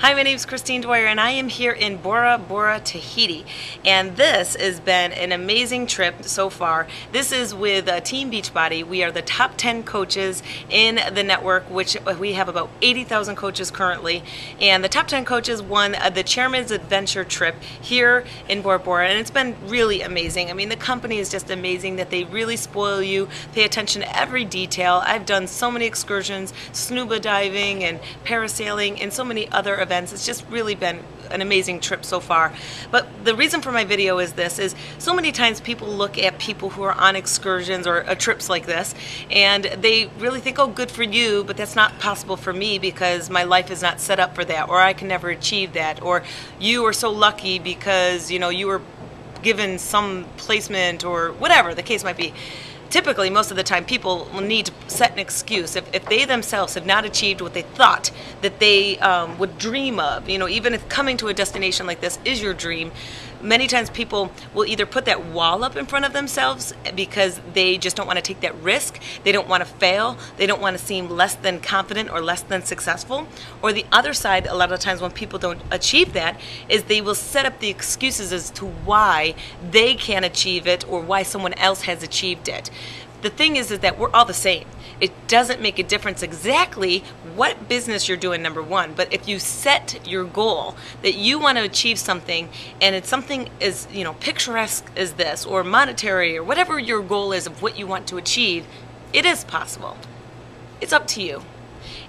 Hi, my name is Christine Dwyer, and I am here in Bora Bora, Tahiti. And this has been an amazing trip so far. This is with Team Beachbody. We are the top 10 coaches in the network, which we have about 80,000 coaches currently. And the top 10 coaches won the Chairman's Adventure trip here in Bora Bora, and it's been really amazing. I mean, the company is just amazing that they really spoil you, pay attention to every detail. I've done so many excursions, scuba diving and parasailing, and so many other events. It's just really been an amazing trip so far. But the reason for my video is this, is so many times people look at people who are on excursions or trips like this, and they really think, oh, good for you, but that's not possible for me because my life is not set up for that, or I can never achieve that, or you are so lucky because, you know, you were given some placement or whatever the case might be. Typically, most of the time, people will need to set an excuse. If they themselves have not achieved what they thought that they would dream of, you know, even if coming to a destination like this is your dream, many times people will either put that wall up in front of themselves because they just don't want to take that risk, they don't want to fail, they don't want to seem less than confident or less than successful. Or the other side, a lot of times when people don't achieve that, is they will set up the excuses as to why they can't achieve it or why someone else has achieved it. The thing is that we're all the same. It doesn't make a difference exactly what business you're doing, number one, but if you set your goal that you want to achieve something, and it's something as, you know, picturesque as this, or monetary, or whatever your goal is of what you want to achieve, it is possible. It's up to you.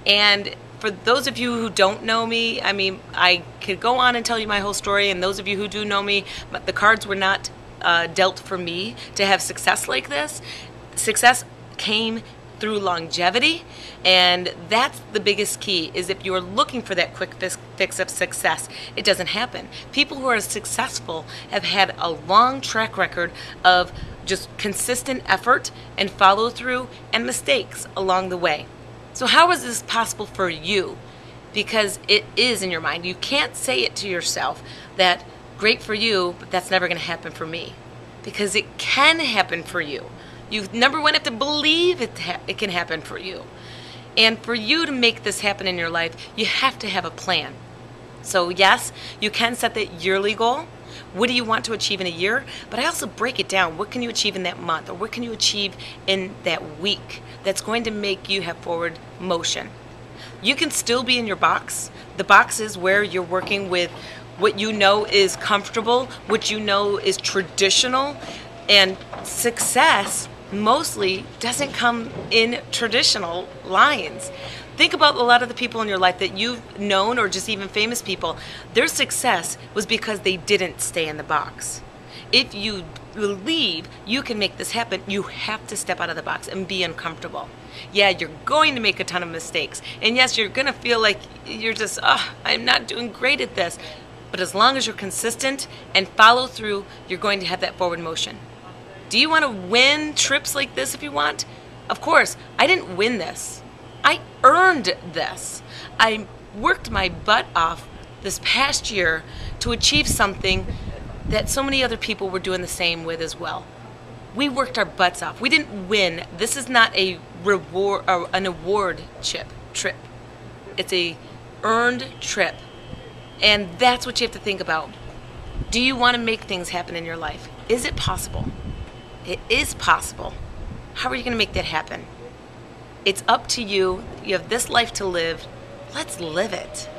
And for those of you who don't know me, I mean, I could go on and tell you my whole story, and those of you who do know me, but the cards were not dealt for me to have success like this. Success came through longevity, and that's the biggest key, is if you're looking for that quick fix of success, it doesn't happen. People who are successful have had a long track record of just consistent effort and follow through and mistakes along the way. So how is this possible for you? Because it is in your mind. You can't say it to yourself that great for you, but that's never going to happen for me, because it can happen for you. You, number one, have to believe it can happen for you. And for you to make this happen in your life, you have to have a plan. So yes, you can set that yearly goal. What do you want to achieve in a year? But I also break it down. What can you achieve in that month? Or what can you achieve in that week that's going to make you have forward motion? You can still be in your box. The box is where you're working with what you know is comfortable, what you know is traditional, and success mostly doesn't come in traditional lines. Think about a lot of the people in your life that you've known, or just even famous people. Their success was because they didn't stay in the box. If you believe you can make this happen, you have to step out of the box and be uncomfortable. Yeah, you're going to make a ton of mistakes. And yes, you're going to feel like you're just, I'm not doing great at this. But as long as you're consistent and follow through, you're going to have that forward motion. Do you want to win trips like this if you want? Of course, I didn't win this. I earned this. I worked my butt off this past year to achieve something that so many other people were doing the same with as well. We worked our butts off. We didn't win. This is not a reward or an award trip. It's a earned trip. And that's what you have to think about. Do you want to make things happen in your life? Is it possible? It is possible. How are you going to make that happen? It's up to you. You have this life to live. Let's live it.